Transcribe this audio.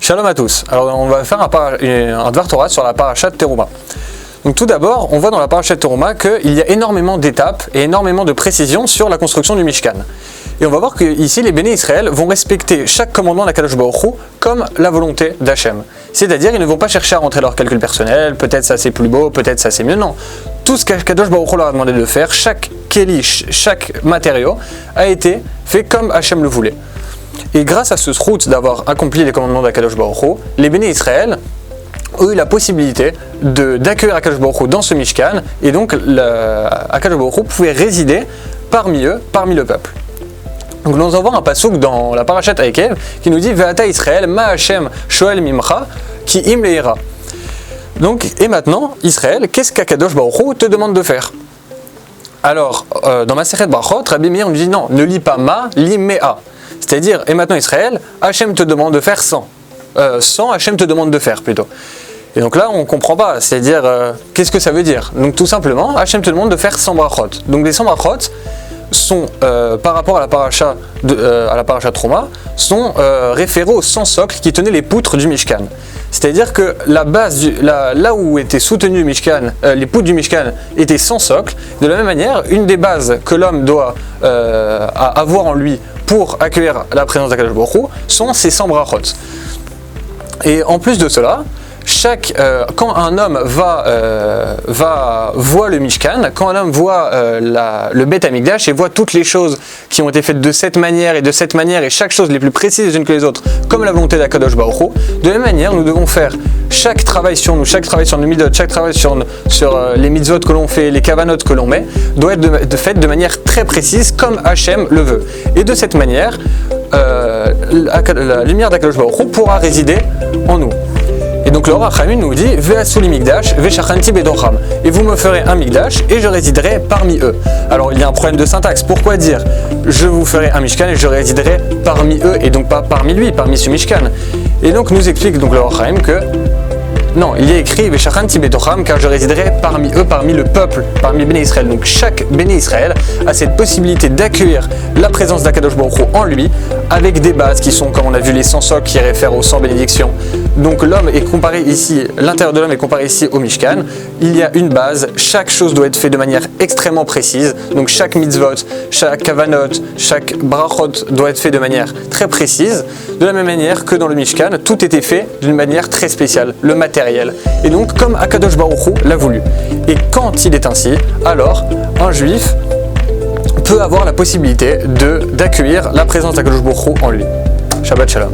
Shalom à tous. Alors on va faire un Dvar Torah sur la parasha de Teruma. Donc tout d'abord, on voit dans la parasha de Teruma qu'il y a énormément d'étapes et énormément de précisions sur la construction du Mishkan. Et on va voir que ici les béné Israël vont respecter chaque commandement d'Akadosh Baruch Hu comme la volonté d'Hachem. C'est-à-dire ils ne vont pas chercher à rentrer leur calcul personnel, peut-être ça c'est plus beau, peut-être ça c'est mieux, non. Tout ce qu'Akadosh Baruch Hu leur a demandé de faire, chaque keli, chaque matériau a été fait comme Hachem le voulait. Et grâce à ce route d'avoir accompli les commandements d'Akadosh Baruch Hu, les béné Israël ont eu la possibilité d'accueillir Akadosh Baruch Hu dans ce Mishkan, et donc Akadosh Baruch Hu pouvait résider parmi eux, parmi le peuple. Donc nous avons un passouk dans la parashat Aikev qui nous dit Ve'ata Israël ma Hashem shoel mimcha ki im leira. Donc et maintenant Israël, qu'est-ce qu'Akadosh Baruch Hu te demande de faire? Alors dans Masechet Brachot, Rabbi Meir nous dit non, ne lis pas ma, lis mea. C'est-à-dire, et maintenant Israël, Hachem te demande de faire 100. 100, Hachem te demande de faire plutôt. Et donc là, on ne comprend pas. C'est-à-dire, qu'est-ce que ça veut dire? Donc tout simplement, Hachem te demande de faire 100 brachot. Donc les 100 brachot sont, par rapport à la paracha Trouma, sont référés aux 100 socles qui tenaient les poutres du Mishkan. C'est-à-dire que la base, là où était soutenu le Mishkan, les poutres du Mishkan étaient 100 socles. De la même manière, une des bases que l'homme doit avoir en lui pour accueillir la présence d'Akadosh Baruch Hu sont ces 100 brachot. Et en plus de cela, quand un homme voit le Mishkan, quand un homme voit le Beth Amikdash et voit toutes les choses qui ont été faites de cette manière et chaque chose les plus précises les unes que les autres, comme la volonté d'Akadosh Baruch Hu, de la même manière, nous devons faire chaque travail sur nous, chaque travail sur nos midot, chaque travail sur les mitzvot que l'on fait, les kavanot que l'on met, doit être fait de manière très précise, comme Hachem le veut. Et de cette manière, la lumière d'Akadosh Baruch Hu pourra résider en nous. Et donc le Or HaChaim nous dit Ve'asuli migdash ve'shachanti bedocham. Et vous me ferez un migdash et je résiderai parmi eux. Alors il y a un problème de syntaxe. Pourquoi dire je vous ferai un mishkan et je résiderai parmi eux et donc pas parmi lui, parmi ce mishkan? Et donc nous explique donc le Or HaChaim que non, il y a écrit Ve'shachanti bedocham car je résiderai parmi eux, parmi le peuple, parmi béné Israël. Donc chaque béné Israël a cette possibilité d'accueillir la présence d'Akadosh Baruch Hu en lui avec des bases qui sont, comme on a vu, les 100 socles qui réfèrent aux 100 bénédictions. Donc l'homme est comparé ici, l'intérieur de l'homme est comparé ici au Mishkan. Il y a une base, chaque chose doit être faite de manière extrêmement précise. Donc chaque mitzvot, chaque kavanot, chaque brachot doit être fait de manière très précise. De la même manière que dans le Mishkan, tout était fait d'une manière très spéciale, le matériel. Et donc comme Akadosh Baruch Hu l'a voulu. Et quand il est ainsi, alors un juif peut avoir la possibilité d'accueillir la présence d'Akadosh Baruch Hu en lui. Shabbat Shalom.